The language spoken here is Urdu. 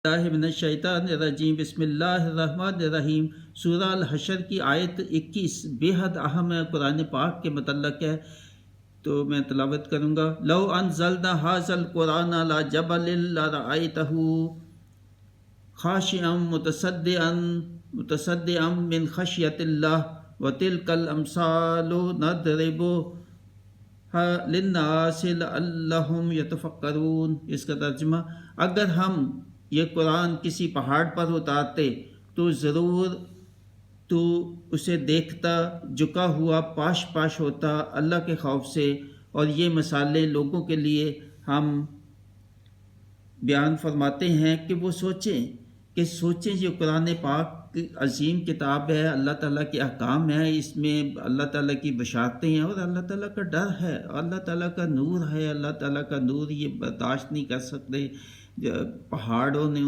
اللہ من الشیطان الرجیم بسم اللہ الرحمن الرحیم۔ سورہ الحشر کی آیت 21 بے حد اہم ہے، قرآن پاک کے متعلق ہے، تو میں تلاوت کروں گا۔ لو انزلنا ھذا القرآن علی جبل لرأیتہ خاشعا متصدعا من خشیۃ اللہ وتلک الامثال نضربها للناس لعلہم یتفکرون۔ اس کا ترجمہ، اگر ہم یہ قرآن کسی پہاڑ پر اتارتے تو ضرور تو اسے دیکھتا جھکا ہوا پاش پاش ہوتا اللہ کے خوف سے، اور یہ مثالیں لوگوں کے لیے ہم بیان فرماتے ہیں کہ وہ سوچیں یہ قرآن پاک عظیم کتاب ہے، اللہ تعالیٰ کے احکام ہیں، اس میں اللہ تعالیٰ کی بشارتیں ہیں اور اللہ تعالیٰ کا ڈر ہے، اللہ تعالیٰ کا نور ہے۔ اللہ تعالیٰ کا نور یہ برداشت نہیں کر سکتے، پہاڑوں نے